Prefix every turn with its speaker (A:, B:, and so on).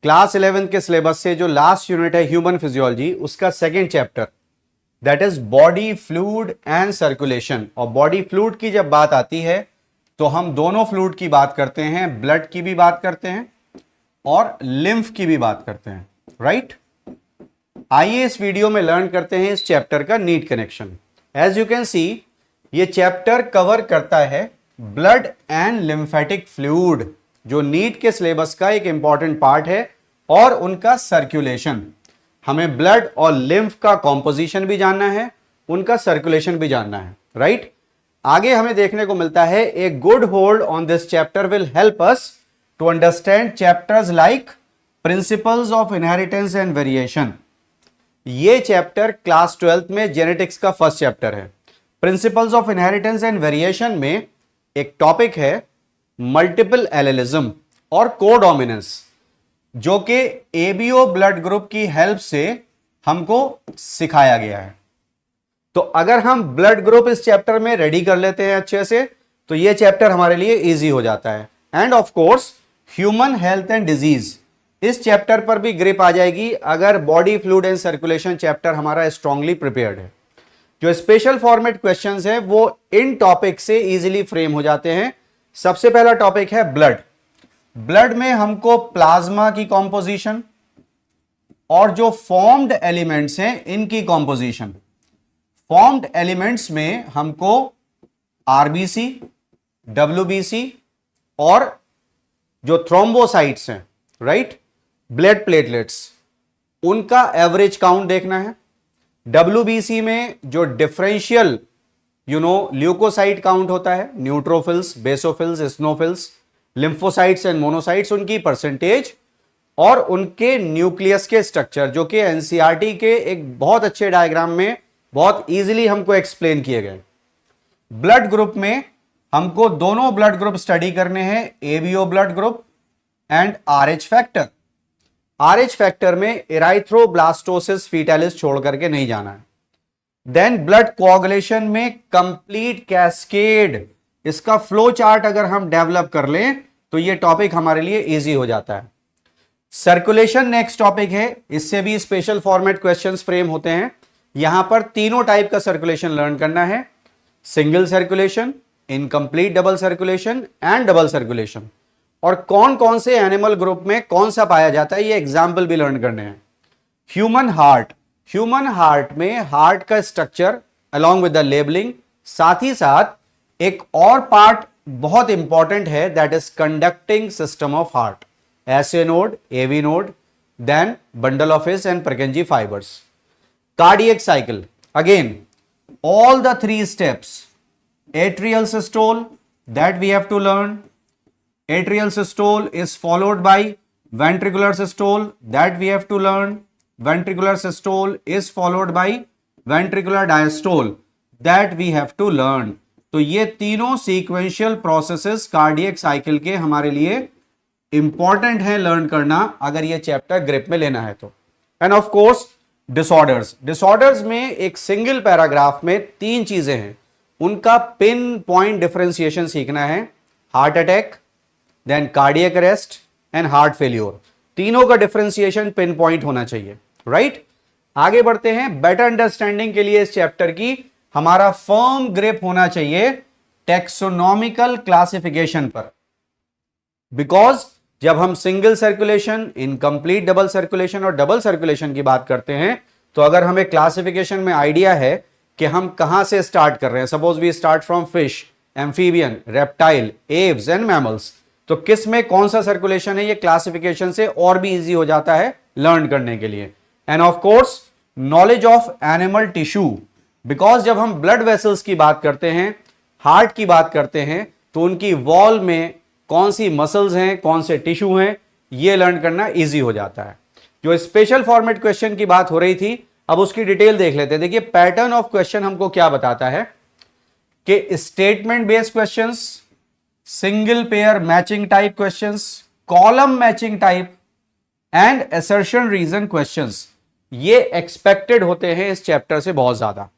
A: Class 11 के syllabus से जो लास्ट यूनिट है ह्यूमन फिजियोलॉजी, उसका second chapter that is body fluid and circulation. और बॉडी फ्लूइड की जब बात आती है तो हम दोनों फ्लूइड की बात करते हैं, ब्लड की भी बात करते हैं और लिम्फ की भी बात करते हैं, राइट। आइए इस वीडियो में लर्न करते हैं इस चैप्टर का NEET connection. As you can see ये चैप्टर कवर करता है ब्लड एंड लिम्फेटिक फ्लूइड, जो नीट के सिलेबस का एक इंपॉर्टेंट पार्ट है, और उनका सर्कुलेशन। हमें ब्लड और लिम्फ का कॉम्पोजिशन भी जानना है, उनका सर्कुलेशन भी जानना है, राइट। आगे हमें देखने को मिलता है a good hold on this chapter will help us to understand chapters like principles of inheritance and variation. ये चैप्टर क्लास 12th में जेनेटिक्स का फर्स्ट चैप्टर है। Principles of inheritance and variation में एक टॉपिक है मल्टीपल एलेलिज्म और codominance, जो कि एबीओ ब्लड ग्रुप की हेल्प से हमको सिखाया गया है। तो अगर हम ब्लड ग्रुप इस चैप्टर में रेडी कर लेते हैं अच्छे से, तो ये चैप्टर हमारे लिए इजी हो जाता है। End of course human health and disease, इस चैप्टर पर भी ग्रिप आ जाएगी अगर body fluid and circulation chapter हमारा स्ट्रांगली प्रिपेयर्ड है। जो स्पेशल फॉर्मेट क्वेश्चंस हैं वो इन टॉपिक से इजीली फ्रेम हो जाते हैं। सबसे पहला टॉपिक है ब्लड। ब्लड में हमको प्लाज्मा की कॉम्पोजिशन और जो फॉर्म्ड एलिमेंट्स हैं इनकी कॉम्पोजिशन। फॉर्म्ड एलिमेंट्स में हमको आरबीसी, डब्ल्यूबीसी और जो थ्रोम्बोसाइट्स हैं, राइट, ब्लड प्लेटलेट्स, उनका एवरेज काउंट देखना है। डब्ल्यूबीसी में जो डिफरेंशियल ल्यूकोसाइट काउंट होता है, neutrophils, basophils, स्नोफिल्स, lymphocytes and monocytes, उनकी परसेंटेज और उनके न्यूक्लियस के स्ट्रक्चर, जो कि एनसीईआरटी के एक बहुत अच्छे डायग्राम में बहुत इजीली हमको एक्सप्लेन किए गए। ब्लड ग्रुप में हमको दोनों ब्लड ग्रुप स्टडी करने हैं, ABO blood group and RH factor. RH factor में एराइथ्रोब्लास्टोसिस फीटालिस छोड़ करके नहीं जाना है। देन ब्लड कोआगुलेशन में कंप्लीट कैस्केड, इसका फ्लो चार्ट अगर हम डेवलप कर लें तो ये टॉपिक हमारे लिए इजी हो जाता है। सर्कुलेशन नेक्स्ट टॉपिक है, इससे भी स्पेशल फॉर्मेट क्वेश्चंस फ्रेम होते हैं। यहां पर तीनों टाइप का सर्कुलेशन लर्न करना है, single circulation, incomplete double circulation and double circulation. और कौन कौन से एनिमल ग्रुप में कौन सा पाया जाता है ये एग्जाम्पल भी लर्न करने हैं। ह्यूमन हार्ट, ह्यूमन हार्ट में हार्ट का structure along with the labelling, साथ ही साथ एक और पार्ट बहुत इंपॉर्टेंट है that is conducting system of heart, SA node, AV node, then bundle of His and Purkinje fibres. Cardiac cycle, again all the three steps, atrial systole that we have to learn. Atrial systole is followed by ventricular systole that we have to learn. Ventricular systole is followed by ventricular diastole that we have to learn. तो ये तीनों sequential processes cardiac cycle के हमारे लिए important है learn करना अगर ये चैप्टर ग्रिप में लेना है तो। End of course disorders, disorders में एक सिंगल पैराग्राफ में तीन चीजें हैं, उनका पिन पॉइंट डिफरेंशिएशन सीखना है। Heart attack, then cardiac arrest and heart failure, तीनों का डिफरेंशिएशन पिन पॉइंट होना चाहिए, राइट। आगे बढ़ते हैं। बेटर अंडरस्टैंडिंग के लिए इस चैप्टर की हमारा फर्म ग्रिप होना चाहिए टेक्सोनॉमिकल क्लासिफिकेशन पर, बिकॉज जब हम single circulation, incomplete double circulation और डबल सर्कुलेशन की बात करते हैं तो अगर हमें क्लासिफिकेशन में आइडिया है कि हम कहां से स्टार्ट कर रहे हैं, suppose we start from fish, amphibian, reptile, aves and mammals, तो किस में कौन सा सर्कुलेशन है ये क्लासिफिकेशन से और भी इजी हो जाता है लर्न करने के लिए। End of course knowledge of animal tissue, because जब हम ब्लड वेसल्स की बात करते हैं, हार्ट की बात करते हैं, तो उनकी वॉल में कौन सी मसल्स हैं, कौन से टिश्यू हैं, ये लर्न करना इजी हो जाता है। जो स्पेशल फॉर्मेट क्वेश्चन की बात हो रही थी, अब उसकी डिटेल देख लेते हैं। देखिए पैटर्न ऑफ क्वेश्चन हमको क्या बताता है कि statement based questions, single pair matching type questions, column matching type and assertion reason questions, ये एक्सपेक्टेड होते हैं इस चैप्टर से बहुत ज्यादा।